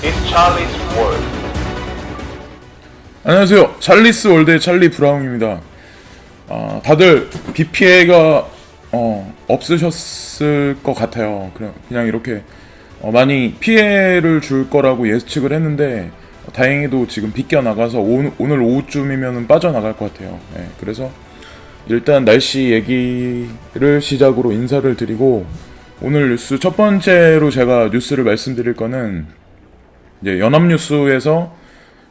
in Charlie's World. 안녕하세요. 찰리스 월드의 찰리 브라운입니다. 다들 비 피해가 없으셨을 것 같아요. 그냥 이렇게 많이 피해를 줄 거라고 예측을 했는데 다행히도 지금 빗겨나가서 오늘 오후쯤이면 빠져나갈 것 같아요. 네, 그래서 일단 날씨 얘기를 시작으로 인사를 드리고 오늘 뉴스 첫 번째로 제가 뉴스를 말씀드릴 거는 이제 연합뉴스에서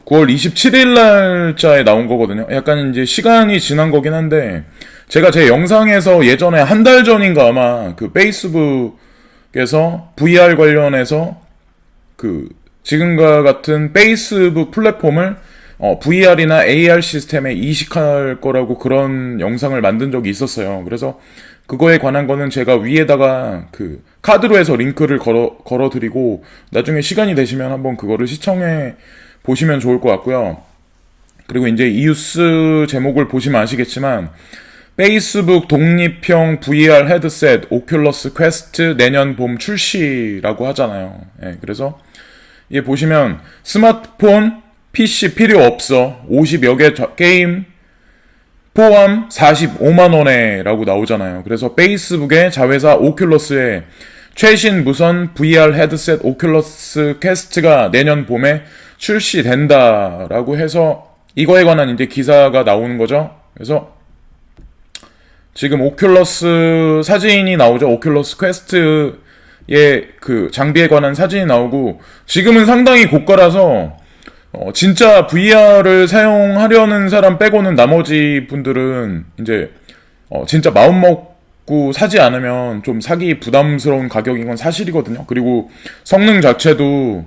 9월 27일 날짜에 나온 거거든요. 약간 이제 시간이 지난 거긴 한데 제가 제 영상에서 예전에 한 달 전인가 아마 그 페이스북에서 VR 관련해서 그 지금과 같은 페이스북 플랫폼을 VR이나 AR 시스템에 이식할 거라고 그런 영상을 만든 적이 있었어요. 그래서 그거에 관한 거는 제가 위에다가 그 카드로 해서 링크를 걸어드리고 나중에 시간이 되시면 한번 그거를 시청해 보시면 좋을 것 같고요. 그리고 이제 이 뉴스 제목을 보시면 아시겠지만 페이스북 독립형 VR 헤드셋 오큘러스 퀘스트 내년 봄 출시라고 하잖아요. 예, 그래서 이게 보시면 스마트폰, PC 필요 없어 50여 개 게임 포함 45만 원에 라고 나오잖아요. 그래서 페이스북의 자회사 오큘러스의 최신 무선 VR 헤드셋 오큘러스 퀘스트가 내년 봄에 출시된다라고 해서 이거에 관한 이제 기사가 나오는 거죠. 그래서 지금 오큘러스 사진이 나오죠. 오큘러스 퀘스트의 그 장비에 관한 사진이 나오고 지금은 상당히 고가라서 진짜 VR을 사용하려는 사람 빼고는 나머지 분들은 이제 진짜 마음 먹고 사지 않으면 좀 사기 부담스러운 가격인 건 사실이거든요. 그리고 성능 자체도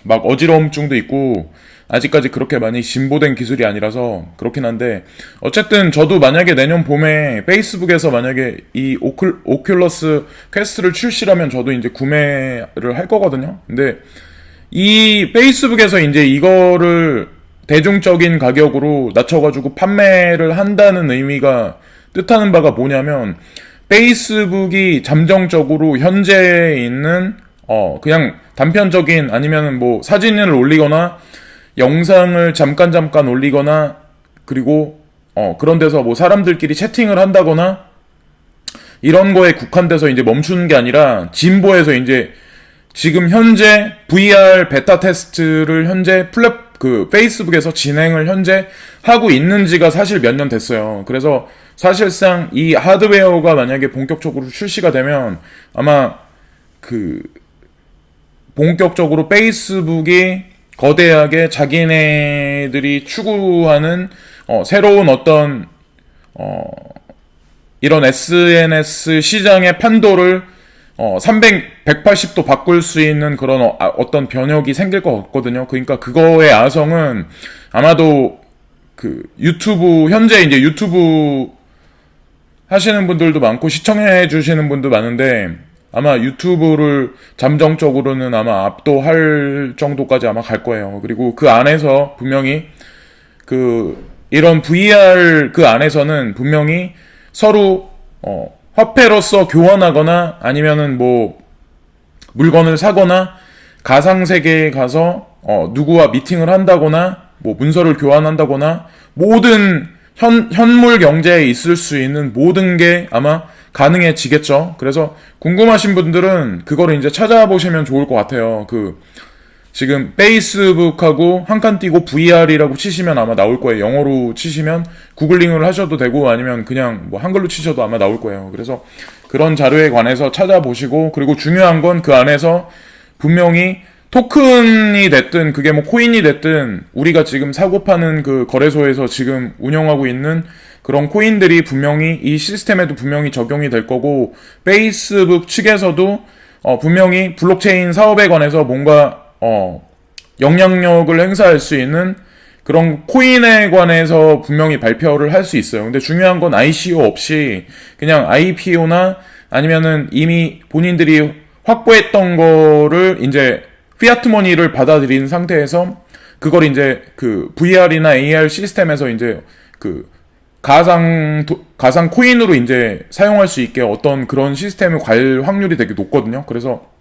막 어지러움증도 있고 아직까지 그렇게 많이 진보된 기술이 아니라서 그렇긴 한데 어쨌든 저도 만약에 내년 봄에 페이스북에서 만약에 이 오큘러스 퀘스트를 출시라면 저도 이제 구매를 할 거거든요. 근데 이 페이스북에서 이제 이거를 대중적인 가격으로 낮춰가지고 판매를 한다는 의미가 뜻하는 바가 뭐냐면 페이스북이 잠정적으로 현재 있는 그냥 단편적인 아니면은 뭐 사진을 올리거나 영상을 잠깐 올리거나 그리고 그런 데서 뭐 사람들끼리 채팅을 한다거나 이런 거에 국한돼서 이제 멈추는 게 아니라 진보해서 이제 지금 현재 VR 베타 테스트를 현재 페이스북에서 진행을 현재 하고 있는지가 사실 몇 년 됐어요. 그래서 사실상 이 하드웨어가 만약에 본격적으로 출시가 되면 아마 본격적으로 페이스북이 거대하게 자기네들이 추구하는 새로운 어떤 이런 SNS 시장의 판도를 180도 바꿀 수 있는 그런 어떤 변혁이 생길 것 같거든요. 그러니까 그거의 아성은 아마도 현재 이제 유튜브 하시는 분들도 많고 시청해 주시는 분도 많은데 아마 유튜브를 잠정적으로는 아마 압도할 정도까지 아마 갈 거예요. 그리고 그 안에서 분명히 이런 VR 그 안에서는 분명히 서로 화폐로서 교환하거나 아니면은 뭐 물건을 사거나 가상세계에 가서 누구와 미팅을 한다거나 뭐 문서를 교환한다거나 모든 현물 경제에 있을 수 있는 모든 게 아마 가능해지겠죠. 그래서 궁금하신 분들은 그거를 이제 찾아보시면 좋을 것 같아요. 지금 페이스북하고 한 칸 띄고 VR이라고 치시면 아마 나올 거예요. 영어로 치시면 구글링을 하셔도 되고 아니면 그냥 뭐 한글로 치셔도 아마 나올 거예요. 그래서 그런 자료에 관해서 찾아보시고 그리고 중요한 건 그 안에서 분명히 토큰이 됐든 그게 뭐 코인이 됐든 우리가 지금 사고 파는 그 거래소에서 지금 운영하고 있는 그런 코인들이 분명히 이 시스템에도 분명히 적용이 될 거고 페이스북 측에서도 분명히 블록체인 사업에 관해서 뭔가 영향력을 행사할 수 있는 그런 코인에 관해서 분명히 발표를 할 수 있어요. 근데 중요한 건 ICO 없이 그냥 IPO나 아니면은 이미 본인들이 확보했던 거를 이제 피아트 머니를 받아들인 상태에서 그걸 이제 VR이나 AR 시스템에서 이제 가상 코인으로 이제 사용할 수 있게 어떤 그런 시스템을 갈 확률이 되게 높거든요. 그래서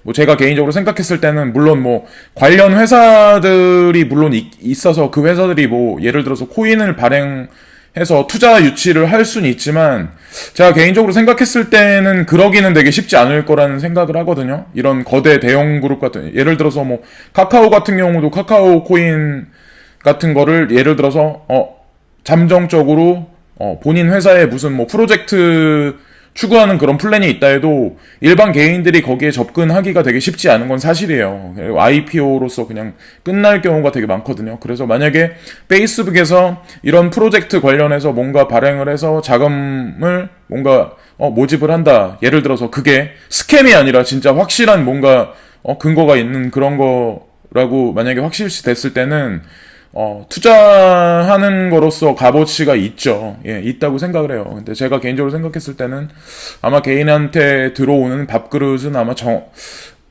뭐 제가 개인적으로 생각했을 때는 물론 뭐 관련 회사들이 물론 있어서 그 회사들이 뭐 예를 들어서 코인을 발행해서 투자 유치를 할 수는 있지만 제가 개인적으로 생각했을 때는 그러기는 되게 쉽지 않을 거라는 생각을 하거든요. 이런 거대 대형 그룹 같은, 예를 들어서 뭐 카카오 같은 경우도 카카오 코인 같은 거를 예를 들어서 잠정적으로 본인 회사에 무슨 뭐 프로젝트 추구하는 그런 플랜이 있다 해도 일반 개인들이 거기에 접근하기가 되게 쉽지 않은 건 사실이에요. IPO로서 그냥 끝날 경우가 되게 많거든요. 그래서 만약에 페이스북에서 이런 프로젝트 관련해서 뭔가 발행을 해서 자금을 뭔가 모집을 한다. 예를 들어서 그게 스캠이 아니라 진짜 확실한 뭔가 근거가 있는 그런 거라고 만약에 확실시 됐을 때는 투자하는 거로서 값어치가 있죠. 예, 있다고 생각을 해요. 근데 제가 개인적으로 생각했을 때는 아마 개인한테 들어오는 밥그릇은 아마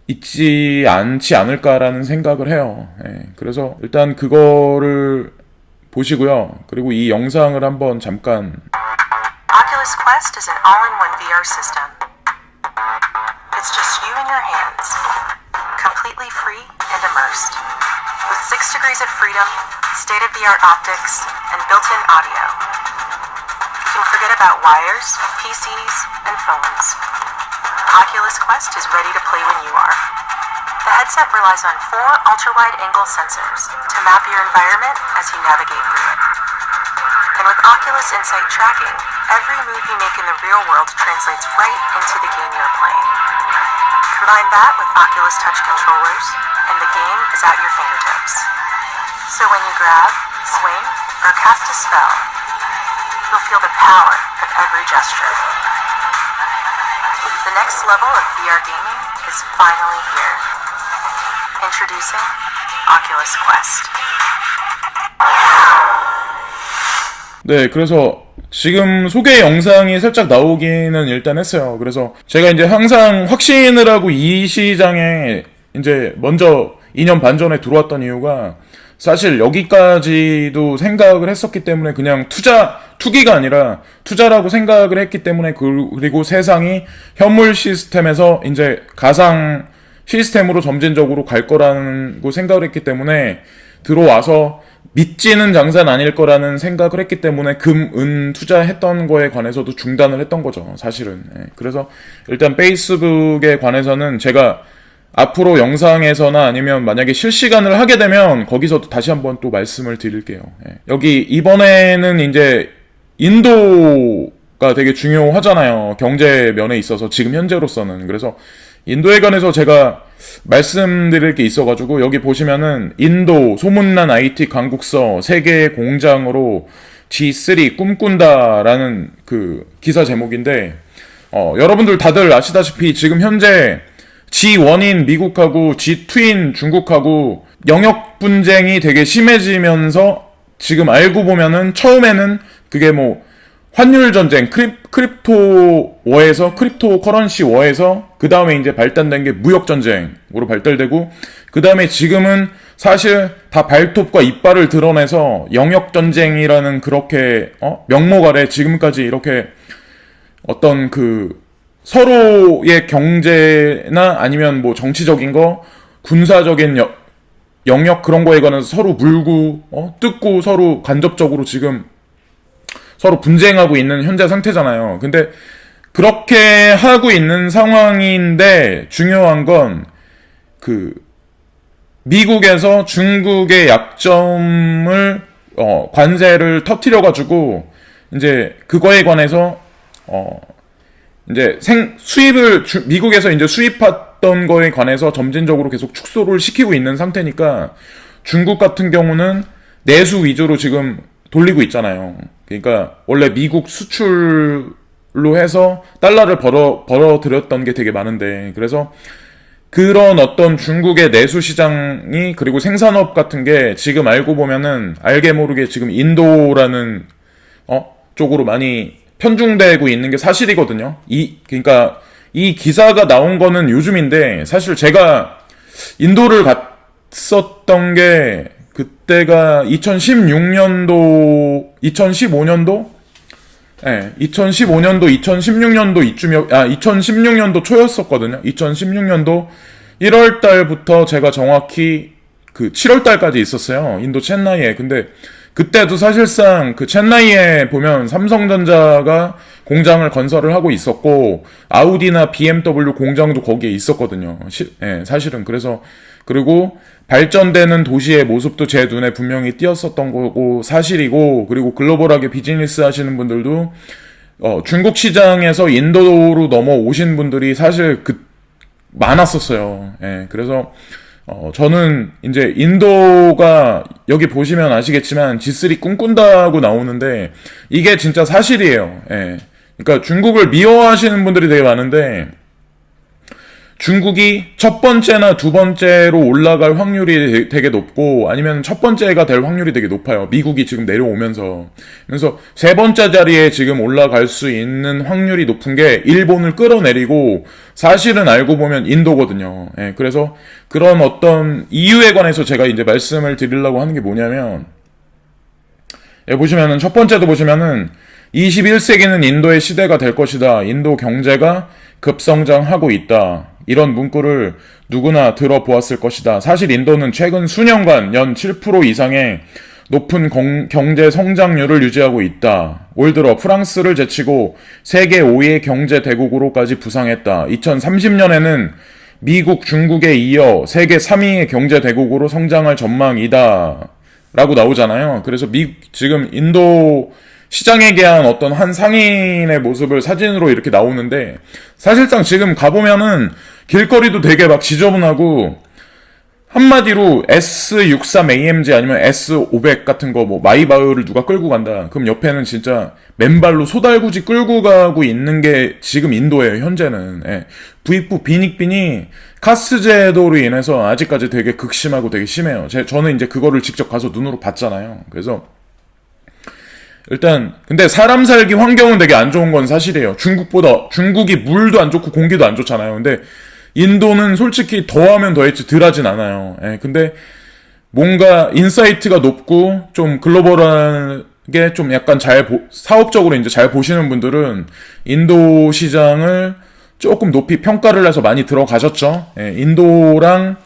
있지 않지 않을까라는 생각을 해요. 예, 그래서 일단 그거를 보시고요. 그리고 이 영상을 한번 잠깐. Oculus Quest is an all-in-one VR system. It's just you and your hands, completely free and immersed. With 6 degrees of freedom, state-of-the-art optics, and built-in audio. You can forget about wires, PCs, and phones. Oculus Quest is ready to play when you are. The headset relies on 4 ultra-wide-angle sensors to map your environment as you navigate through it. And with Oculus Insight tracking, every move you make in the real world translates right into the game you're playing. Combine that with Oculus Touch controllers, and the game is at your fingertips. So when you grab, swing, or cast a spell, you'll feel the power of every gesture. The next level of VR gaming is finally here. Introducing Oculus Quest. 네, 그래서 지금 소개 영상이 살짝 나오기는 일단 했어요. 그래서 제가 이제 항상 확신을 하고 이 시장에 이제 먼저 2년 반 전에 들어왔던 이유가 사실 여기까지도 생각을 했었기 때문에 그냥 투기가 아니라 투자라고 생각을 했기 때문에 그리고 세상이 현물 시스템에서 이제 가상 시스템으로 점진적으로 갈 거라고 생각을 했기 때문에 들어와서 믿지는 장사는 아닐 거라는 생각을 했기 때문에 금, 은 투자했던 거에 관해서도 중단을 했던 거죠, 사실은. 예. 그래서 일단 페이스북에 관해서는 제가 앞으로 영상에서나 아니면 만약에 실시간을 하게 되면 거기서도 다시 한번 또 말씀을 드릴게요. 예. 여기 이번에는 이제 인도가 되게 중요하잖아요. 경제 면에 있어서 지금 현재로서는. 그래서 인도에 관해서 제가 말씀드릴 게 있어가지고 여기 보시면은 인도 소문난 IT 강국서 세계 공장으로 G3 꿈꾼다라는 그 기사 제목인데 여러분들 다들 아시다시피 지금 현재 G1인 미국하고 G2인 중국하고 영역 분쟁이 되게 심해지면서 지금 알고 보면은 처음에는 그게 뭐 환율 전쟁, 크립토 커런시 워에서 그 다음에 이제 발단된 게 무역 전쟁으로 발달되고 그 다음에 지금은 사실 다 발톱과 이빨을 드러내서 영역 전쟁이라는 그렇게 명목 아래 지금까지 이렇게 어떤 그 서로의 경제나 아니면 뭐 정치적인 거, 군사적인 영역 그런 거에 관해서 서로 물고 뜯고 서로 간접적으로 지금 서로 분쟁하고 있는 현재 상태잖아요. 근데 그렇게 하고 있는 상황인데 중요한 건 그 미국에서 중국의 약점을 관세를 터뜨려 가지고 이제 그거에 관해서 이제 수입을 미국에서 이제 수입했던 거에 관해서 점진적으로 계속 축소를 시키고 있는 상태니까 중국 같은 경우는 내수 위주로 지금 돌리고 있잖아요. 그러니까 원래 미국 수출로 해서 달러를 벌어들였던 게 되게 많은데 그래서 그런 어떤 중국의 내수 시장이 그리고 생산업 같은 게 지금 알고 보면은 알게 모르게 지금 인도라는 쪽으로 많이 편중되고 있는 게 사실이거든요. 그러니까 이 기사가 나온 거는 요즘인데 사실 제가 인도를 갔었던 게 그때가 2016년도, 2015년도? 네, 2015년도, 2016년도 이쯤이었, 2016년도 초였었거든요. 2016년도 1월 달부터 제가 정확히 그 7월 달까지 있었어요. 인도 챈나이에. 근데 그때도 사실상 그 챈나이에 보면 삼성전자가 공장을 건설을 하고 있었고 아우디나 BMW 공장도 거기에 있었거든요. 사실은. 그래서 그리고 발전되는 도시의 모습도 제 눈에 분명히 띄었었던 거고 사실이고, 그리고 글로벌하게 비즈니스 하시는 분들도 중국 시장에서 인도로 넘어오신 분들이 사실 많았었어요. 그래서 저는 이제 인도가 여기 보시면 아시겠지만 G3 꿈꾼다고 나오는데 이게 진짜 사실이에요. 그러니까 중국을 미워하시는 분들이 되게 많은데 중국이 첫 번째나 두 번째로 올라갈 확률이 되게 높고 아니면 첫 번째가 될 확률이 되게 높아요. 미국이 지금 내려오면서. 그래서 세 번째 자리에 지금 올라갈 수 있는 확률이 높은 게 일본을 끌어내리고 사실은 알고 보면 인도거든요. 그래서 그런 어떤 이유에 관해서 제가 이제 말씀을 드리려고 하는 게 뭐냐면, 보시면은 첫 번째도 보시면은 21세기는 인도의 시대가 될 것이다. 인도 경제가 급성장하고 있다. 이런 문구를 누구나 들어보았을 것이다. 사실 인도는 최근 수년간 연 7% 이상의 높은 경제 성장률을 유지하고 있다. 올 들어 프랑스를 제치고 세계 5위의 경제 대국으로까지 부상했다. 2030년에는 미국, 중국에 이어 세계 3위의 경제 대국으로 성장할 전망이다. 라고 나오잖아요. 그래서 지금 인도 시장에 대한 어떤 한 상인의 모습을 사진으로 이렇게 나오는데 사실상 지금 가보면은 길거리도 되게 막 지저분하고 한마디로 S63AMG 아니면 S500 같은 거 뭐 마이바흐를 누가 끌고 간다. 그럼 옆에는 진짜 맨발로 소달구지 끌고 가고 있는 게 지금 인도예요, 현재는. 부익부 빈익빈이 카스 제도로 인해서 아직까지 되게 극심하고 되게 심해요. 저는 이제 그거를 직접 가서 눈으로 봤잖아요. 그래서 일단 근데 사람 살기 환경은 되게 안 좋은 건 사실이에요. 중국이 물도 안 좋고 공기도 안 좋잖아요. 근데 인도는 솔직히 더하면 더했지 덜하진 않아요. 근데 뭔가 인사이트가 높고 좀 글로벌하게 좀 약간 사업적으로 이제 잘 보시는 분들은 인도 시장을 조금 높이 평가를 해서 많이 들어가셨죠. 인도랑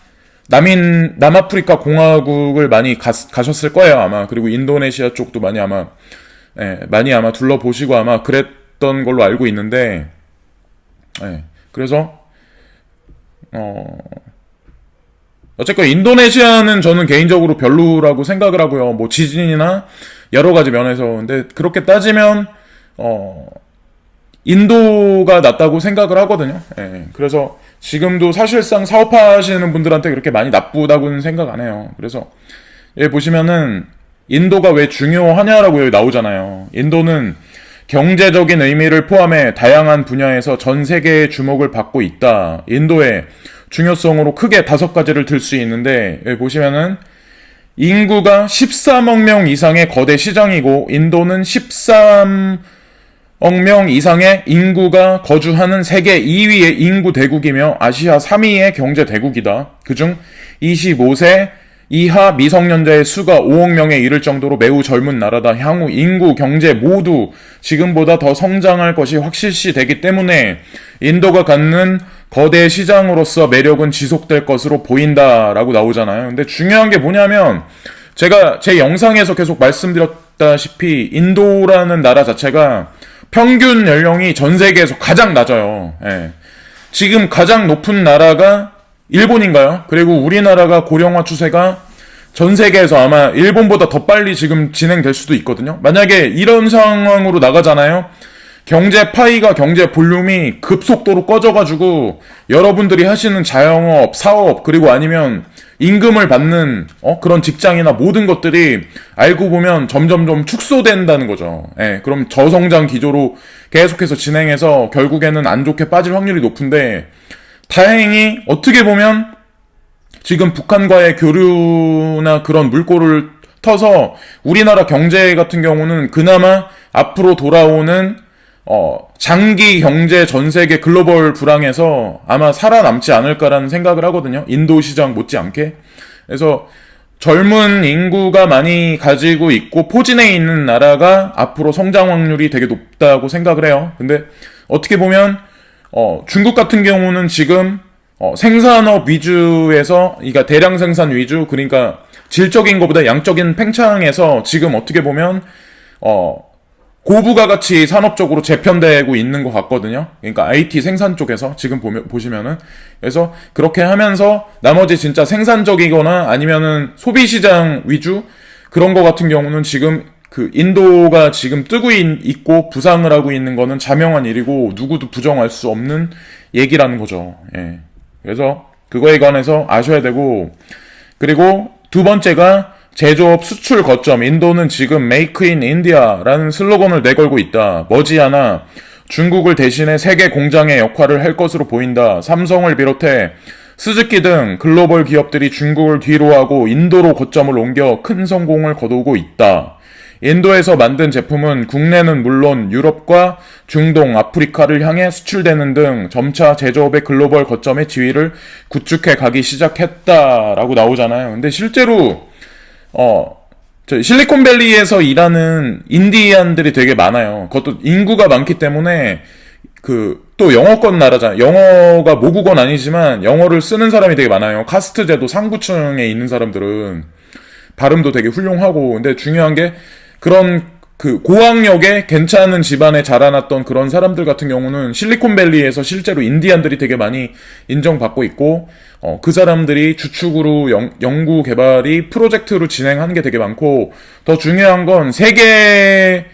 남아프리카 공화국을 많이 가셨을 거예요, 아마. 그리고 인도네시아 쪽도 많이 아마 둘러보시고 아마 그랬던 걸로 알고 있는데, 그래서, 어쨌건 인도네시아는 저는 개인적으로 별로라고 생각을 하고요. 뭐 지진이나 여러 가지 면에서. 근데 그렇게 따지면, 인도가 낫다고 생각을 하거든요. 그래서 지금도 사실상 사업하시는 분들한테 그렇게 많이 나쁘다고는 생각 안 해요. 그래서 여기 보시면은 인도가 왜 중요하냐라고 여기 나오잖아요. 인도는 경제적인 의미를 포함해 다양한 분야에서 전 세계의 주목을 받고 있다. 인도의 중요성으로 크게 5가지를 들 수 있는데 여기 보시면은 인구가 13억 명 이상의 거대 시장이고 인도는 13억 명 이상의 인구가 거주하는 세계 2위의 인구 대국이며 아시아 3위의 경제 대국이다. 그중 25세 이하 미성년자의 수가 5억 명에 이를 정도로 매우 젊은 나라다. 향후 인구, 경제 모두 지금보다 더 성장할 것이 확실시 되기 때문에 인도가 갖는 거대 시장으로서 매력은 지속될 것으로 보인다라고 나오잖아요. 근데 중요한 게 뭐냐면 제가 제 영상에서 계속 말씀드렸다시피 인도라는 나라 자체가 평균 연령이 전 세계에서 가장 낮아요. 지금 가장 높은 나라가 일본인가요? 그리고 우리나라가 고령화 추세가 전 세계에서 아마 일본보다 더 빨리 지금 진행될 수도 있거든요. 만약에 이런 상황으로 나가잖아요. 경제 파이가, 경제 볼륨이 급속도로 꺼져가지고 여러분들이 하시는 자영업, 사업, 그리고 아니면 임금을 받는 그런 직장이나 모든 것들이 알고 보면 점점점 축소된다는 거죠. 그럼 저성장 기조로 계속해서 진행해서 결국에는 안 좋게 빠질 확률이 높은데 다행히 어떻게 보면 지금 북한과의 교류나 그런 물꼬를 터서 우리나라 경제 같은 경우는 그나마 앞으로 돌아오는 장기 경제 전 세계 글로벌 불황에서 아마 살아남지 않을까라는 생각을 하거든요. 인도 시장 못지않게. 그래서 젊은 인구가 많이 가지고 있고 포진해 있는 나라가 앞으로 성장 확률이 되게 높다고 생각을 해요. 근데 어떻게 보면 중국 같은 경우는 지금 생산업 위주에서, 그러니까 대량 생산 위주, 그러니까 질적인 것보다 양적인 팽창에서 지금 어떻게 보면 고부가 가치 산업적으로 재편되고 있는 것 같거든요. 그러니까 IT 생산 쪽에서 지금 보시면은, 그래서 그렇게 하면서 나머지 진짜 생산적이거나 아니면은 소비 시장 위주 그런 거 같은 경우는 지금 그 인도가 지금 뜨고 있고 부상을 하고 있는 거는 자명한 일이고 누구도 부정할 수 없는 얘기라는 거죠. 예. 그래서 그거에 관해서 아셔야 되고, 그리고 두 번째가 제조업 수출 거점. 인도는 지금 메이크 인 인디아라는 슬로건을 내걸고 있다. 머지않아 중국을 대신해 세계 공장의 역할을 할 것으로 보인다. 삼성을 비롯해 스즈키 등 글로벌 기업들이 중국을 뒤로하고 인도로 거점을 옮겨 큰 성공을 거두고 있다. 인도에서 만든 제품은 국내는 물론 유럽과 중동, 아프리카를 향해 수출되는 등 점차 제조업의 글로벌 거점의 지위를 구축해 가기 시작했다라고 나오잖아요. 근데 실제로 저 실리콘밸리에서 일하는 인디안들이 되게 많아요. 그것도 인구가 많기 때문에 또 영어권 나라잖아요. 영어가 모국어는 아니지만 영어를 쓰는 사람이 되게 많아요. 카스트 제도 상부층에 있는 사람들은 발음도 되게 훌륭하고, 근데 중요한 게 그런 고학력에 괜찮은 집안에 자라났던 그런 사람들 같은 경우는 실리콘밸리에서 실제로 인디안들이 되게 많이 인정받고 있고, 그 사람들이 주축으로 연구 개발이 프로젝트를 진행하는 게 되게 많고, 더 중요한 건 세계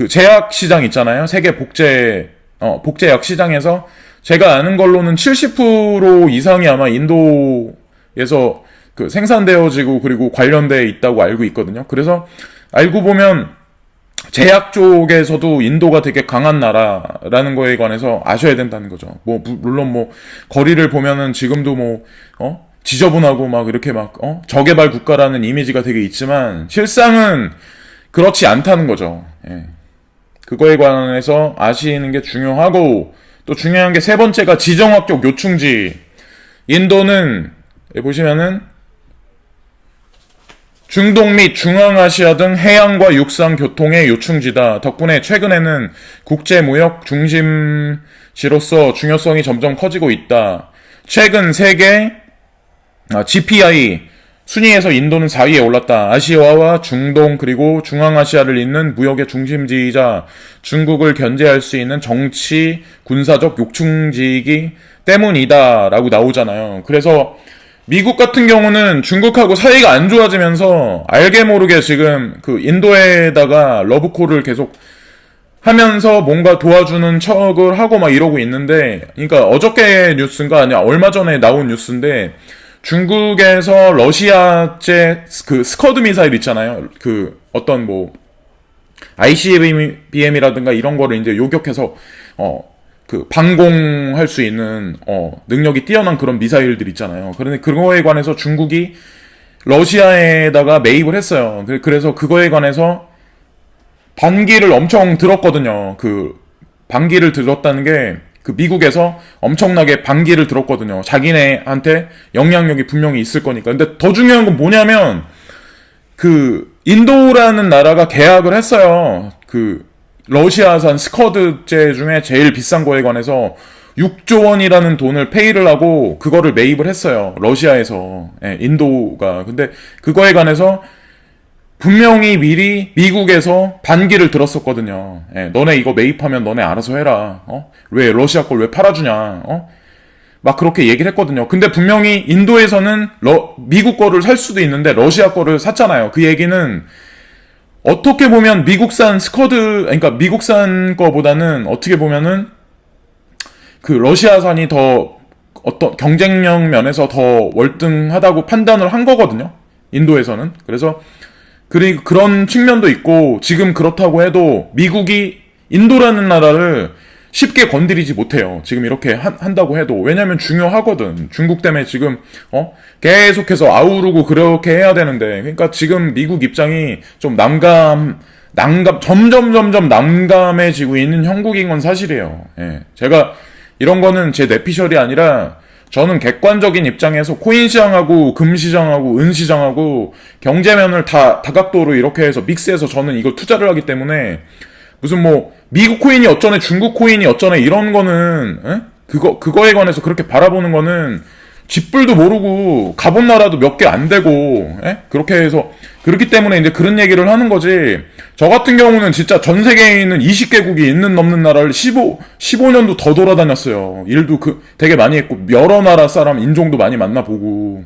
제약 시장 있잖아요. 세계 복제약 시장에서 제가 아는 걸로는 70% 이상이 아마 인도에서 생산되어지고 그리고 관련돼 있다고 알고 있거든요. 그래서 알고 보면 제약 쪽에서도 인도가 되게 강한 나라라는 거에 관해서 아셔야 된다는 거죠. 물론 거리를 보면은 지금도 지저분하고 이렇게 저개발 국가라는 이미지가 되게 있지만 실상은 그렇지 않다는 거죠. 예. 그거에 관해서 아시는 게 중요하고, 또 중요한 게 세 번째가 지정학적 요충지. 인도는 보시면은 중동 및 중앙아시아 등 해양과 육상 교통의 요충지다. 덕분에 최근에는 국제무역 중심지로서 중요성이 점점 커지고 있다. 최근 세계 GPI 순위에서 인도는 4위에 올랐다. 아시아와 중동 그리고 중앙아시아를 잇는 무역의 중심지이자 중국을 견제할 수 있는 정치, 군사적 요충지이기 때문이다 라고 나오잖아요. 그래서 미국 같은 경우는 중국하고 사이가 안 좋아지면서 알게 모르게 지금 인도에다가 러브콜을 계속 하면서 뭔가 도와주는 척을 하고 이러고 있는데, 그러니까 어저께 뉴스인가 아니야 얼마 전에 나온 뉴스인데, 중국에서 러시아제 스커드 미사일 있잖아요. 어떤 ICBM이라든가 이런 거를 이제 요격해서 방공할 수 있는 능력이 뛰어난 그런 미사일들 있잖아요. 그런데 그거에 관해서 중국이 러시아에다가 매입을 했어요. 그래서 그거에 관해서 반기를 엄청 들었거든요. 반기를 들었다는 게 미국에서 엄청나게 반기를 들었거든요. 자기네한테 영향력이 분명히 있을 거니까. 근데 더 중요한 건 뭐냐면 인도라는 나라가 계약을 했어요. 러시아산 스커드제 중에 제일 비싼 거에 관해서 6조 원이라는 돈을 페이를 하고 그거를 매입을 했어요. 러시아에서. 예, 인도가. 근데 그거에 관해서 분명히 미리 미국에서 반기를 들었었거든요. 예, 너네 이거 매입하면 너네 알아서 해라. 왜 러시아 걸 왜 팔아주냐. 막 그렇게 얘기를 했거든요. 근데 분명히 인도에서는 미국 거를 살 수도 있는데 러시아 거를 샀잖아요. 그 얘기는 어떻게 보면 미국산 그러니까 미국산 거보다는 어떻게 보면은 러시아산이 더 어떤 경쟁력 면에서 더 월등하다고 판단을 한 거거든요. 인도에서는. 그래서 그런 측면도 있고, 지금 그렇다고 해도 미국이 인도라는 나라를 쉽게 건드리지 못해요. 지금 이렇게 한다고 해도. 왜냐면 중요하거든. 중국 때문에 지금 계속해서 아우르고 그렇게 해야 되는데, 그러니까 지금 미국 입장이 좀 점점 난감해지고 있는 형국인 건 사실이에요. 예. 제가 이런 거는 제 내피셜이 아니라 저는 객관적인 입장에서 코인 시장하고 금 시장하고 은 시장하고 경제면을 다 다각도로 이렇게 해서 믹스해서 저는 이걸 투자를 하기 때문에, 무슨 미국 코인이 어쩌네 중국 코인이 어쩌네 이런 거는 그거에 관해서 그렇게 바라보는 거는 쥐뿔도 모르고 가본 나라도 몇 개 안 되고 그렇게 해서 그렇기 때문에 이제 그런 얘기를 하는 거지. 저 같은 경우는 진짜 전 세계에 있는 20개국이 있는 넘는 나라를 15년도 더 돌아다녔어요. 일도 되게 많이 했고 여러 나라 사람 인종도 많이 만나보고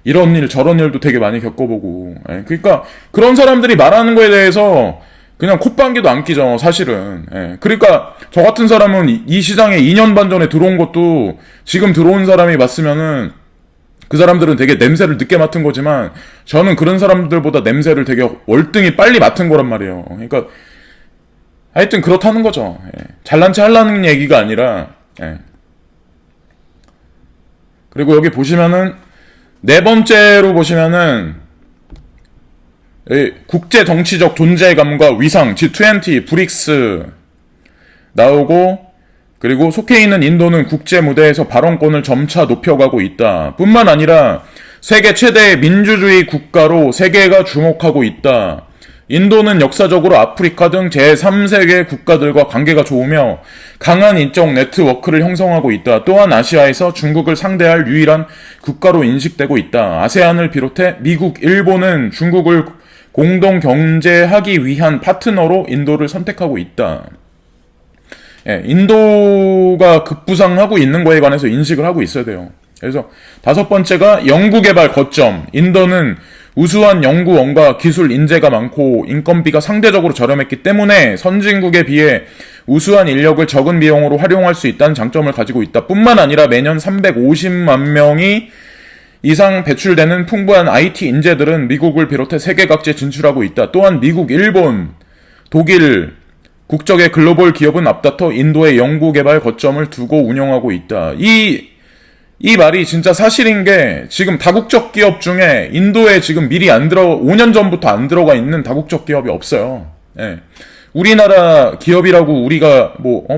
이런 일 저런 일도 되게 많이 겪어보고 그러니까 그런 사람들이 말하는 거에 대해서 그냥 콧방귀도 안 끼죠, 사실은. 그러니까 저 같은 사람은 이 시장에 2년 반 전에 들어온 것도 지금 들어온 사람이 맞으면은 그 사람들은 되게 냄새를 늦게 맡은 거지만 저는 그런 사람들보다 냄새를 되게 월등히 빨리 맡은 거란 말이에요. 그러니까 하여튼 그렇다는 거죠. 잘난 체 하려는 얘기가 아니라. 그리고 여기 보시면은 네 번째로 보시면은 국제 정치적 존재감과 위상, G20, 브릭스 나오고, 그리고 속해 있는 인도는 국제 무대에서 발언권을 점차 높여가고 있다. 뿐만 아니라 세계 최대의 민주주의 국가로 세계가 주목하고 있다. 인도는 역사적으로 아프리카 등 제3세계 국가들과 관계가 좋으며 강한 인적 네트워크를 형성하고 있다. 또한 아시아에서 중국을 상대할 유일한 국가로 인식되고 있다. 아세안을 비롯해 미국, 일본은 중국을 공동 경제하기 위한 파트너로 인도를 선택하고 있다. 인도가 급부상하고 있는 거에 관해서 인식을 하고 있어야 돼요. 그래서 다섯 번째가 연구개발 거점. 인도는 우수한 연구원과 기술 인재가 많고 인건비가 상대적으로 저렴했기 때문에 선진국에 비해 우수한 인력을 적은 비용으로 활용할 수 있다는 장점을 가지고 있다. 뿐만 아니라 매년 350만 명이 이상 배출되는 풍부한 IT 인재들은 미국을 비롯해 세계 각지에 진출하고 있다. 또한 미국, 일본, 독일 국적의 글로벌 기업은 앞다퉈 인도의 연구개발 거점을 두고 운영하고 있다. 이 말이 진짜 사실인 게 지금 다국적 기업 중에 인도에 지금 미리 5년 전부터 안 들어가 있는 다국적 기업이 없어요. 우리나라 기업이라고 우리가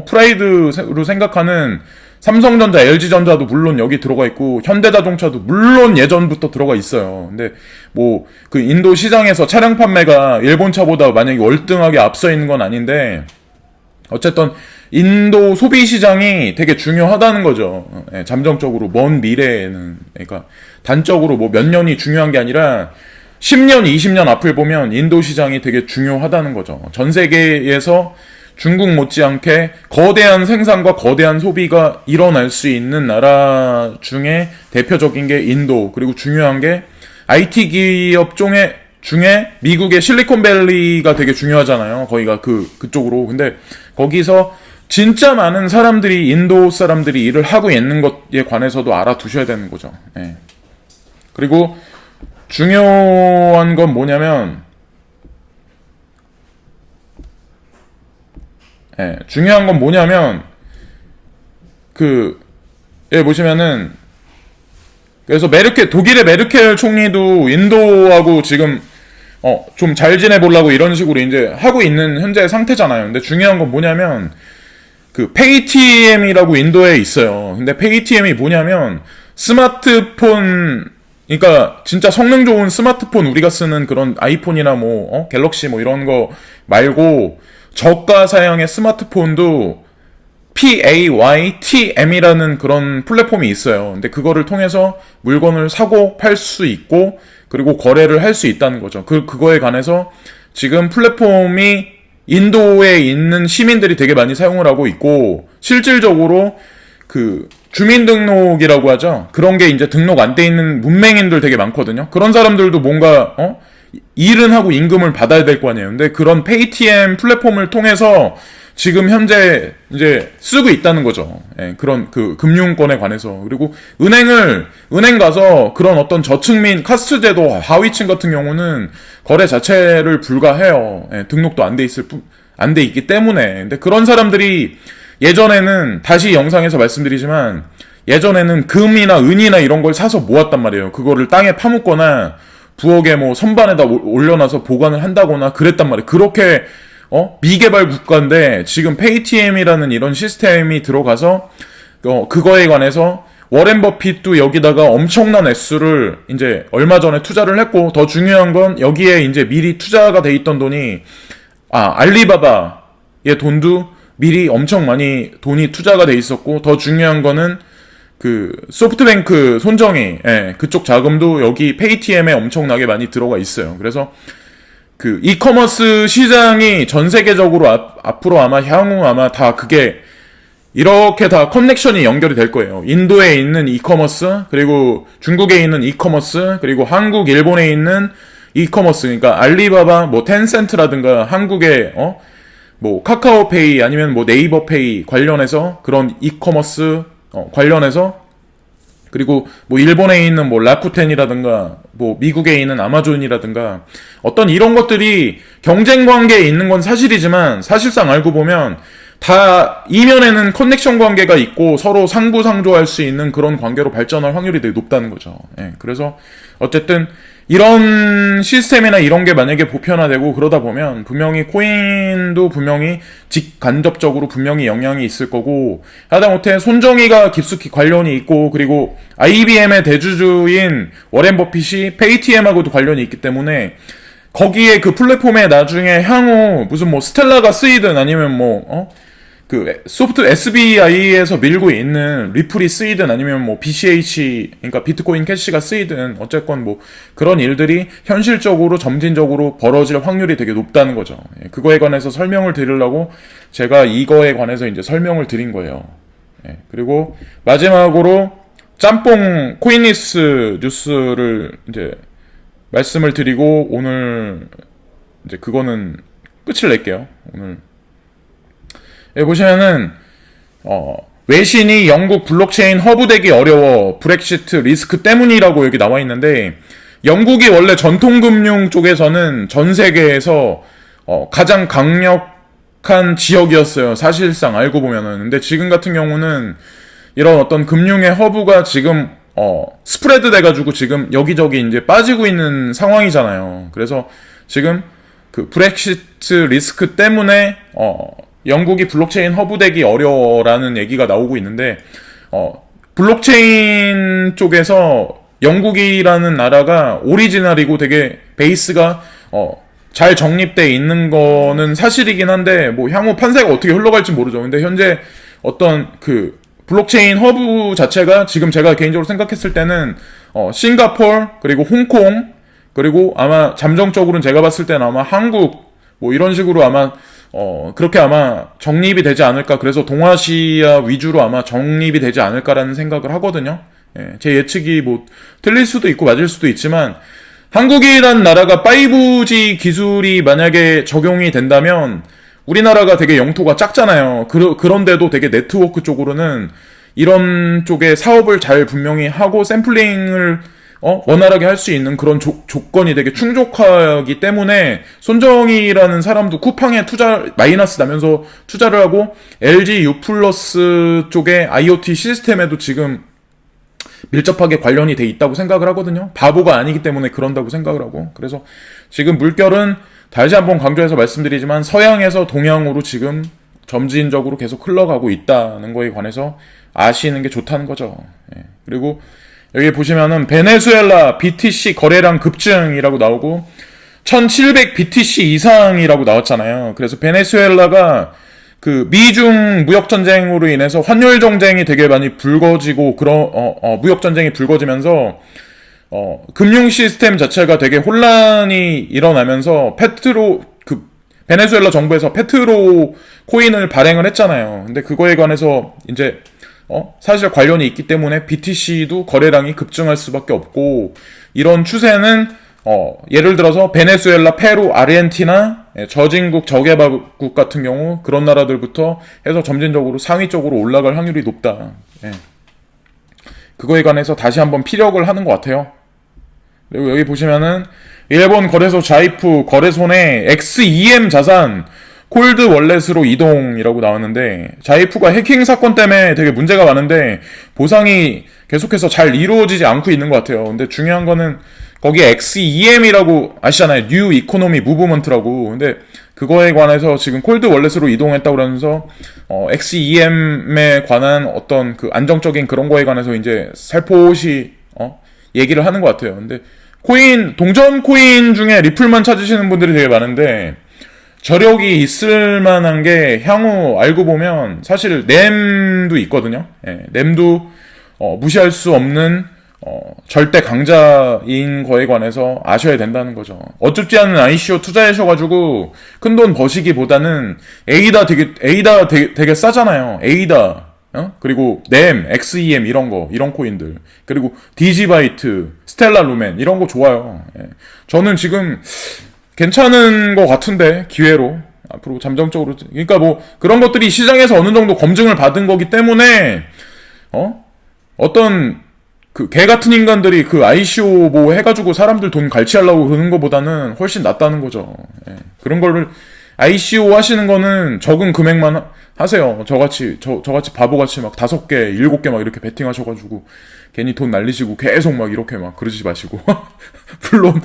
프라이드로 생각하는 삼성전자, LG전자도 물론 여기 들어가 있고 현대자동차도 물론 예전부터 들어가 있어요. 근데 그 인도 시장에서 차량 판매가 일본 차보다 만약에 월등하게 앞서 있는 건 아닌데 어쨌든 인도 소비 시장이 되게 중요하다는 거죠. 잠정적으로 먼 미래에는. 그러니까 단적으로 몇 년이 중요한 게 아니라 10년, 20년 앞을 보면 인도 시장이 되게 중요하다는 거죠. 전 세계에서 중국 못지않게 거대한 생산과 거대한 소비가 일어날 수 있는 나라 중에 대표적인 게 인도. 그리고 중요한 게 IT 기업 중에 미국의 실리콘밸리가 되게 중요하잖아요. 거기가 그쪽으로. 근데 거기서 진짜 많은 사람들이 인도 사람들이 일을 하고 있는 것에 관해서도 알아두셔야 되는 거죠. 그리고 중요한 건 뭐냐면 보시면은, 그래서 독일의 메르켈 총리도 인도하고 지금, 좀 잘 지내보려고 이런 식으로 이제 하고 있는 현재 상태잖아요. 근데 중요한 건 뭐냐면, 페이티엠이라고 인도에 있어요. 근데 페이티엠이 뭐냐면, 스마트폰, 그러니까 진짜 성능 좋은 스마트폰 우리가 쓰는 그런 아이폰이나 갤럭시 이런 거 말고, 저가 사양의 스마트폰도 PAYTM이라는 그런 플랫폼이 있어요. 근데 그거를 통해서 물건을 사고 팔 수 있고 그리고 거래를 할 수 있다는 거죠. 그거에 관해서 지금 플랫폼이 인도에 있는 시민들이 되게 많이 사용을 하고 있고 실질적으로 주민등록이라고 하죠. 그런 게 이제 등록 안 돼 있는 문맹인들 되게 많거든요. 그런 사람들도 뭔가 일은 하고 임금을 받아야 될 거 아니에요. 근데 그런 페이티엠 플랫폼을 통해서 지금 현재 이제 쓰고 있다는 거죠. 그런 금융권에 관해서. 그리고 은행 가서 그런 어떤 저층민 카스트 제도 하위층 같은 경우는 거래 자체를 불가해요. 등록도 안 돼 있기 때문에. 근데 그런 사람들이 예전에는 다시 영상에서 말씀드리지만 예전에는 금이나 은이나 이런 걸 사서 모았단 말이에요. 그거를 땅에 파묻거나 부엌에 선반에다 올려놔서 보관을 한다거나 그랬단 말이에요. 그렇게 미개발 국가인데 지금 페이티엠이라는 이런 시스템이 들어가서 그거에 관해서 워렌 버핏도 여기다가 엄청난 액수를 이제 얼마 전에 투자를 했고 더 중요한 건 여기에 이제 미리 투자가 돼 있던 돈이 알리바바의 돈도 미리 엄청 많이 돈이 투자가 돼 있었고 더 중요한 거는 그 소프트뱅크 손정희 그쪽 자금도 여기 페이티엠에 엄청나게 많이 들어가 있어요. 그래서 그 이커머스 시장이 전 세계적으로 앞으로 아마 향후 아마 다 그게 이렇게 다 커넥션이 연결이 될 거예요. 인도에 있는 이커머스, 그리고 중국에 있는 이커머스, 그리고 한국, 일본에 있는 이커머스, 그러니까 알리바바, 뭐 텐센트라든가 한국의 뭐 카카오페이 아니면 뭐 네이버페이 관련해서 그런 이커머스 관련해서, 그리고 뭐 일본에 있는 뭐 라쿠텐이라든가 뭐 미국에 있는 아마존이라든가 어떤 이런 것들이 경쟁 관계에 있는 건 사실이지만 사실상 알고 보면 다 이면에는 커넥션 관계가 있고 서로 상부상조할 수 있는 그런 관계로 발전할 확률이 되게 높다는 거죠. 그래서 어쨌든 이런 시스템이나 이런 게 만약에 보편화되고 그러다 보면 분명히 코인도 분명히 직간접적으로 분명히 영향이 있을 거고, 하다못해 손정희가 깊숙이 관련이 있고, 그리고 IBM의 대주주인 워렌 버핏이 페이티엠하고도 관련이 있기 때문에 거기에 그 플랫폼에 나중에 향후 무슨 뭐 스텔라가 쓰이든 아니면 그 소프트 SBI에서 밀고 있는 리플이 쓰이든 아니면 뭐 BCH, 그러니까 비트코인 캐시가 쓰이든 어쨌건 뭐 그런 일들이 현실적으로 점진적으로 벌어질 확률이 되게 높다는 거죠. 그거에 관해서 설명을 드리려고 제가 이거에 관해서 이제 설명을 드린 거예요. 그리고 마지막으로 짬뽕 코인리스 뉴스를 이제 말씀을 드리고 오늘 이제 그거는 끝을 낼게요. 오늘 여기 보시면은 외신이 영국 블록체인 허브 되기 어려워 브렉시트 리스크 때문이라고 여기 나와 있는데, 영국이 원래 전통금융 쪽에서는 전 세계에서 가장 강력한 지역이었어요. 사실상 알고 보면은. 근데 지금 같은 경우는 이런 어떤 금융의 허브가 지금 스프레드 돼가지고 지금 여기저기 이제 빠지고 있는 상황이잖아요. 그래서 지금 그 브렉시트 리스크 때문에 영국이 블록체인 허브 되기 어려워라는 얘기가 나오고 있는데, 블록체인 쪽에서 영국이라는 나라가 오리지널이고 되게 베이스가 잘 정립돼 있는 거는 사실이긴 한데, 뭐 향후 판세가 어떻게 흘러갈지 모르죠. 근데 현재 어떤 그 블록체인 허브 자체가 지금 제가 개인적으로 생각했을 때는 싱가포르, 그리고 홍콩, 그리고 아마 잠정적으로는 제가 봤을 때는 아마 한국 뭐 이런 식으로 아마 그렇게 아마 정립이 되지 않을까. 그래서 동아시아 위주로 아마 정립이 되지 않을까라는 생각을 하거든요. 제 예측이 뭐 틀릴 수도 있고 맞을 수도 있지만, 한국이란 나라가 5G 기술이 만약에 적용이 된다면 우리나라가 되게 영토가 작잖아요. 그런데도 되게 네트워크 쪽으로는 이런 쪽에 사업을 잘 분명히 하고 샘플링을 원활하게 할 수 있는 그런 조건이 되게 충족하기 때문에 손정희라는 사람도 쿠팡에 마이너스 나면서 투자를 하고 LG U+ 쪽의 IoT 시스템에도 지금 밀접하게 관련이 돼 있다고 생각을 하거든요. 바보가 아니기 때문에 그런다고 생각을 하고. 그래서 지금 물결은 다시 한번 강조해서 말씀드리지만 서양에서 동양으로 지금 점진적으로 계속 흘러가고 있다는 거에 관해서 아시는 게 좋다는 거죠. 그리고 여기 보시면은 베네수엘라 BTC 거래량 급증이라고 나오고 1700 BTC 이상이라고 나왔잖아요. 그래서 베네수엘라가 그 미중 무역 전쟁으로 인해서 환율 정쟁이 되게 많이 불거지고 무역 전쟁이 불거지면서 금융 시스템 자체가 되게 혼란이 일어나면서 베네수엘라 정부에서 페트로 코인을 발행을 했잖아요. 근데 그거에 관해서 이제 사실 관련이 있기 때문에 BTC도 거래량이 급증할 수밖에 없고, 이런 추세는 예를 들어서 베네수엘라, 페루, 아르헨티나, 저진국, 저개발국 같은 경우 그런 나라들부터 해서 점진적으로 상위 쪽으로 올라갈 확률이 높다. 그거에 관해서 다시 한번 피력을 하는 것 같아요. 그리고 여기 보시면은 일본 거래소 자이프 거래소 내 XEM 자산 콜드 월렛으로 이동이라고 나왔는데, 자이프가 해킹 사건 때문에 되게 문제가 많은데 보상이 계속해서 잘 이루어지지 않고 있는 것 같아요. 근데 중요한 거는 거기에 XEM이라고 아시잖아요. 뉴 이코노미 무브먼트라고. 근데 그거에 관해서 지금 콜드 월렛으로 이동했다고 그러면서 XEM에 관한 어떤 그 안정적인 그런 거에 관해서 이제 살포시 얘기를 하는 것 같아요. 근데 동전 코인 중에 리플만 찾으시는 분들이 되게 많은데, 저력이 있을 만한 게 향후 알고 보면 사실 램도 있거든요. 램도 무시할 수 없는 절대 강자인 거에 관해서 아셔야 된다는 거죠. 어줍지 않은 ICO 투자하셔가지고 큰 돈 버시기보다는 에이다 되게 싸잖아요. 에이다, 그리고 NEM, XEM 이런 코인들, 그리고 디지바이트, 스텔라 루멘 이런 거 좋아요. 예. 저는 지금 괜찮은 것 같은데 기회로 앞으로 잠정적으로, 그러니까 뭐 그런 것들이 시장에서 어느 정도 검증을 받은 거기 때문에 어떤 그 개 같은 인간들이 그 ICO 뭐 해가지고 사람들 돈 갈취하려고 그러는 것보다는 훨씬 낫다는 거죠. 예. 그런 거를 ICO 하시는 거는 적은 금액만 하세요. 저같이 바보같이 막 5개, 7개 막 이렇게 베팅하셔가지고 괜히 돈 날리시고 계속 막 이렇게 막 그러지 마시고. 물론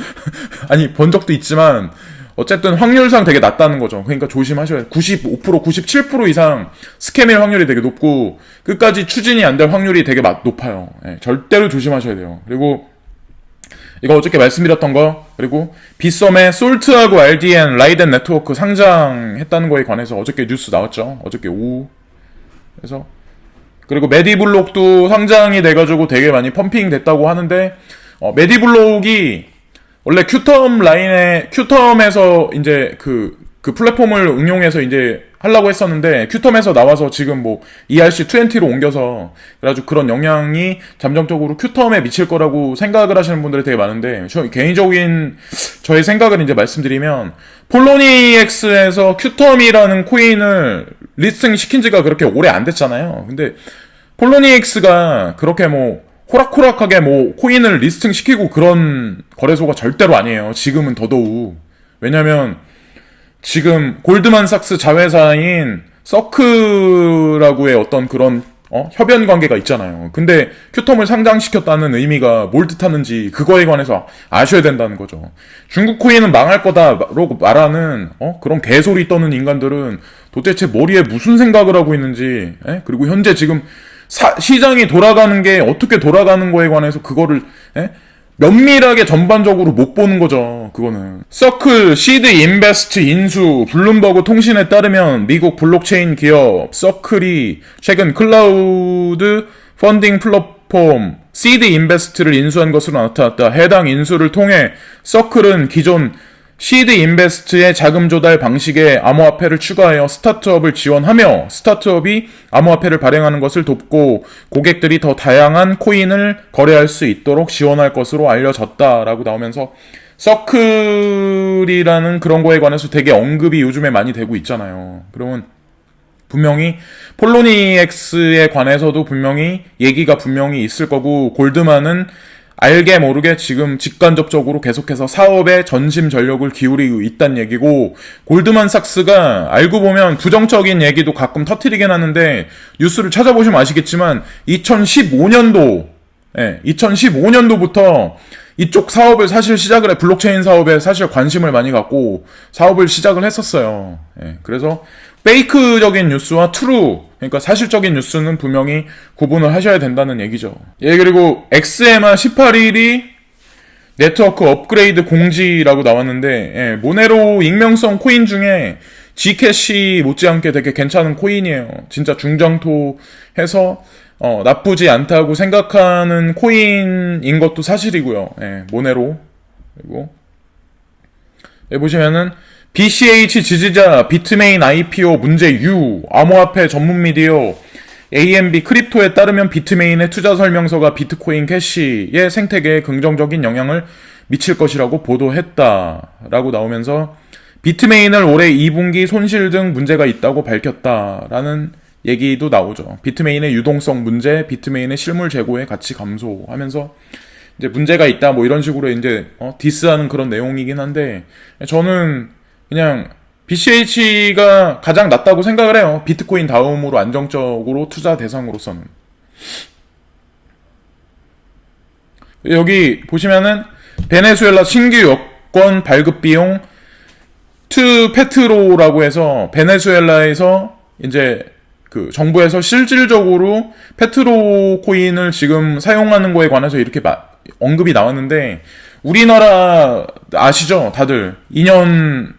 아니 번 적도 있지만 어쨌든 확률상 되게 낮다는 거죠. 그러니까 조심하셔야 돼요. 95%, 97% 이상 스캠일 확률이 되게 높고 끝까지 추진이 안 될 확률이 되게 높아요. 예, 절대로 조심하셔야 돼요. 그리고 이거 어저께 말씀드렸던 거, 그리고 빗썸의 솔트하고 RDN, 라이덴 네트워크 상장했다는 거에 관해서 어저께 뉴스 나왔죠. 어저께 오후. 그래서 그리고 메디블록도 상장이 돼가지고 되게 많이 펌핑 됐다고 하는데 메디블록이 원래 큐텀에서 이제 그 플랫폼을 응용해서 이제 하려고 했었는데 큐텀에서 나와서 지금 뭐 ERC20로 옮겨서 그래가지고 그런 영향이 잠정적으로 큐텀에 미칠 거라고 생각을 하시는 분들이 되게 많은데 개인적인 저의 생각을 이제 말씀드리면 폴로니엑스에서 큐텀이라는 코인을 리스팅 시킨 지가 그렇게 오래 안 됐잖아요. 근데 폴로니엑스가 그렇게 뭐 호락호락하게 뭐 코인을 리스팅 시키고 그런 거래소가 절대로 아니에요. 지금은 더더욱. 왜냐면 지금 골드만삭스 자회사인 서크라고의 어떤 그런 협연 관계가 있잖아요. 근데 큐텀을 상장시켰다는 의미가 뭘 뜻하는지 그거에 관해서 아셔야 된다는 거죠. 중국 코인은 망할 거다라고 말하는 그런 개소리 떠는 인간들은 도대체 머리에 무슨 생각을 하고 있는지, 그리고 현재 지금 시장이 돌아가는 게 어떻게 돌아가는 거에 관해서 그거를 면밀하게 전반적으로 못 보는 거죠. 그거는 서클, 시드 인베스트 인수, 블룸버그 통신에 따르면 미국 블록체인 기업 서클이 최근 클라우드 펀딩 플랫폼 시드 인베스트를 인수한 것으로 나타났다. 해당 인수를 통해 서클은 기존 시드 인베스트의 자금 조달 방식에 암호화폐를 추가하여 스타트업을 지원하며 스타트업이 암호화폐를 발행하는 것을 돕고 고객들이 더 다양한 코인을 거래할 수 있도록 지원할 것으로 알려졌다라고 나오면서 서클이라는 그런 거에 관해서 되게 언급이 요즘에 많이 되고 있잖아요. 그러면 분명히 폴로니엑스에 관해서도 분명히 얘기가 분명히 있을 거고 골드만은 알게 모르게 지금 직간접적으로 계속해서 사업에 전심 전력을 기울이고 있다는 얘기고 골드만삭스가 알고 보면 부정적인 얘기도 가끔 터뜨리긴 하는데 뉴스를 찾아보시면 아시겠지만 2015년도부터 이쪽 사업을 사실 시작을 블록체인 사업에 사실 관심을 많이 갖고 사업을 시작을 했었어요. 그래서 페이크적인 뉴스와 트루, 그러니까 사실적인 뉴스는 분명히 구분을 하셔야 된다는 얘기죠. 그리고 XMR 18일이 네트워크 업그레이드 공지라고 나왔는데 모네로 익명성 코인 중에 G캐시 못지않게 되게 괜찮은 코인이에요. 진짜 중장토해서 나쁘지 않다고 생각하는 코인인 것도 사실이고요. 모네로. 그리고 보시면은 BCH 지지자 비트메인 IPO 문제 U 암호화폐 전문 미디어 AMB 크립토에 따르면 비트메인의 투자 설명서가 비트코인 캐시의 생태계에 긍정적인 영향을 미칠 것이라고 보도했다라고 나오면서 비트메인을 올해 2분기 손실 등 문제가 있다고 밝혔다라는 얘기도 나오죠. 비트메인의 유동성 문제, 비트메인의 실물 재고의 가치 감소하면서 이제 문제가 있다 뭐 이런 식으로 이제 디스하는 그런 내용이긴 한데 저는 그냥 BCH가 가장 낫다고 생각을 해요. 비트코인 다음으로 안정적으로 투자 대상으로서는. 여기 보시면은 베네수엘라 신규 여권 발급 비용 투 페트로라고 해서 베네수엘라에서 이제 그 정부에서 실질적으로 페트로 코인을 지금 사용하는 거에 관해서 이렇게 언급이 나왔는데 우리나라 아시죠? 다들 2년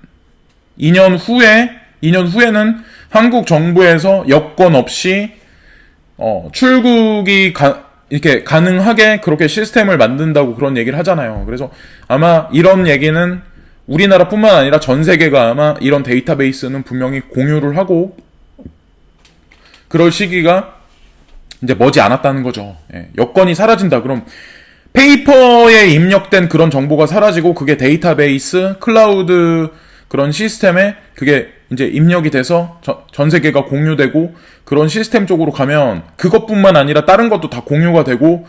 후에는 한국 정부에서 여권 없이 출국이 이렇게 가능하게 그렇게 시스템을 만든다고 그런 얘기를 하잖아요. 그래서 아마 이런 얘기는 우리나라뿐만 아니라 전 세계가 아마 이런 데이터베이스는 분명히 공유를 하고 그럴 시기가 이제 머지 않았다는 거죠. 예, 여건이 사라진다. 그럼 페이퍼에 입력된 그런 정보가 사라지고 그게 데이터베이스, 클라우드 그런 시스템에 그게 이제 입력이 돼서 전 세계가 공유되고 그런 시스템 쪽으로 가면 그것뿐만 아니라 다른 것도 다 공유가 되고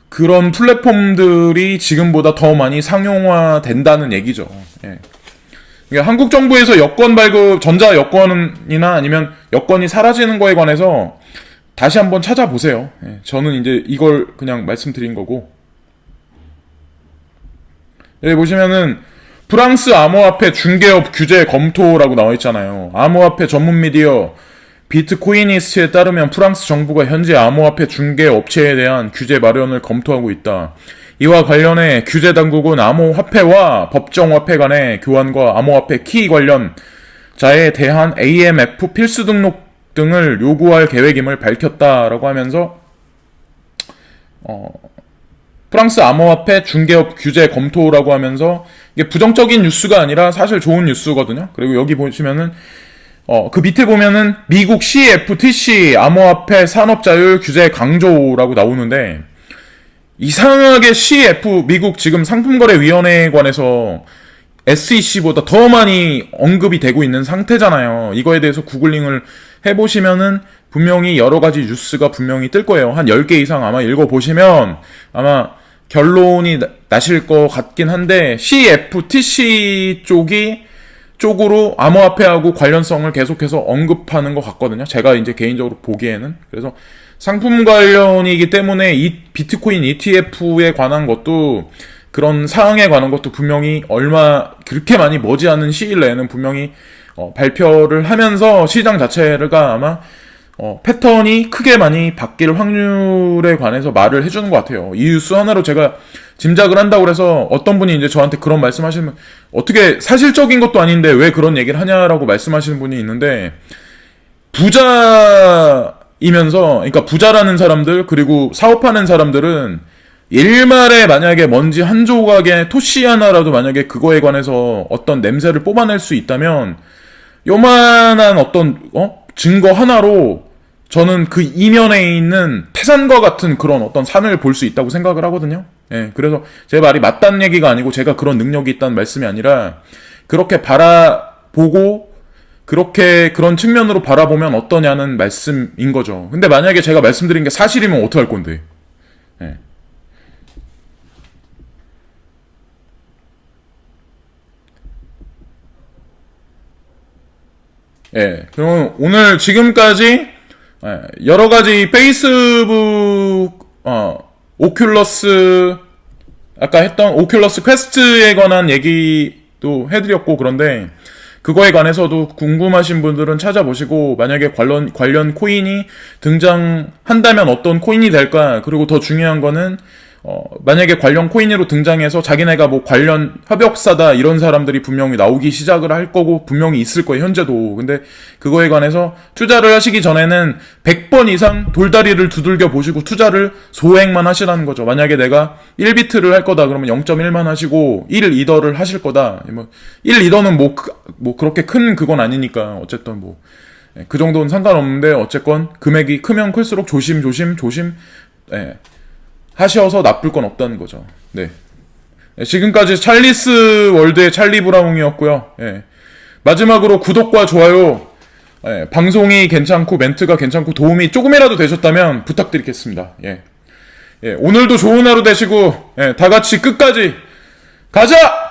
그런 플랫폼들이 지금보다 더 많이 상용화 된다는 얘기죠. 예. 그러니까 한국 정부에서 여권 발급, 전자 여권이나 아니면 여권이 사라지는 거에 관해서 다시 한번 찾아보세요. 예. 저는 이제 이걸 그냥 말씀드린 거고. 여기 보시면은 프랑스 암호화폐 중개업 규제 검토라고 나와 있잖아요. 암호화폐 전문 미디어 비트코이니스트에 따르면 프랑스 정부가 현재 암호화폐 중개 업체에 대한 규제 마련을 검토하고 있다. 이와 관련해 규제 당국은 암호화폐와 법정화폐 간의 교환과 암호화폐 키 관련자에 대한 AMF 필수 등록 등을 요구할 계획임을 밝혔다라고 하면서 프랑스 암호화폐 중개업 규제 검토라고 하면서 이게 부정적인 뉴스가 아니라 사실 좋은 뉴스거든요. 그리고 여기 보시면은 그 밑에 보면은 미국 CFTC 암호화폐 산업자율 규제 강조라고 나오는데 이상하게 미국 지금 상품거래위원회에 관해서 SEC보다 더 많이 언급이 되고 있는 상태잖아요. 이거에 대해서 구글링을 해보시면은 분명히 여러 가지 뉴스가 분명히 뜰 거예요. 한 10개 이상 아마 읽어보시면 아마 결론이 나실 것 같긴 한데 CFTC 쪽으로 암호화폐하고 관련성을 계속해서 언급하는 것 같거든요. 제가 이제 개인적으로 보기에는. 그래서 상품 관련이기 때문에 이 비트코인 ETF에 관한 것도 그런 사항에 관한 것도 분명히 그렇게 많이 머지않은 시일 내에는 분명히 발표를 하면서 시장 자체가 아마 패턴이 크게 많이 바뀔 확률에 관해서 말을 해주는 것 같아요. 이 뉴스 하나로 제가 짐작을 한다고 그래서 어떤 분이 이제 저한테 그런 말씀하시면 어떻게 사실적인 것도 아닌데 왜 그런 얘기를 하냐라고 말씀하시는 분이 있는데 그러니까 부자라는 사람들 그리고 사업하는 사람들은 일말에 만약에 먼지 한 조각의 토시 하나라도 만약에 그거에 관해서 어떤 냄새를 뽑아낼 수 있다면 요만한 어떤 증거 하나로 저는 그 이면에 있는 태산과 같은 그런 어떤 산을 볼 수 있다고 생각을 하거든요. 예, 그래서 제 말이 맞다는 얘기가 아니고 제가 그런 능력이 있다는 말씀이 아니라 그렇게 바라보고 그런 측면으로 바라보면 어떠냐는 말씀인 거죠. 근데 만약에 제가 말씀드린 게 사실이면 어떡할 건데. 예. 예, 그럼 오늘 지금까지 여러 가지 페이스북 오큘러스 아까 했던 오큘러스 퀘스트에 관한 얘기도 해드렸고 그런데 그거에 관해서도 궁금하신 분들은 찾아보시고 만약에 관련 코인이 등장한다면 어떤 코인이 될까 그리고 더 중요한 거는 만약에 관련 코인으로 등장해서 자기네가 뭐 관련 협약사다 이런 사람들이 분명히 나오기 시작을 할 거고 분명히 있을 거예요 현재도. 근데 그거에 관해서 투자를 하시기 전에는 100번 이상 돌다리를 두들겨 보시고 투자를 소액만 하시라는 거죠. 만약에 내가 1비트를 할 거다 그러면 0.1만 하시고 1이더를 하실 거다. 1이더는 뭐 그렇게 큰 그건 아니니까 어쨌든 그 정도는 상관없는데 어쨌건 금액이 크면 클수록 조심 하셔서 나쁠 건 없다는 거죠. 네. 지금까지 찰리스 월드의 찰리 브라운이었고요. 예. 마지막으로 구독과 좋아요, 방송이 괜찮고 멘트가 괜찮고 도움이 조금이라도 되셨다면 부탁드리겠습니다. 예. 오늘도 좋은 하루 되시고 다 같이 끝까지 가자!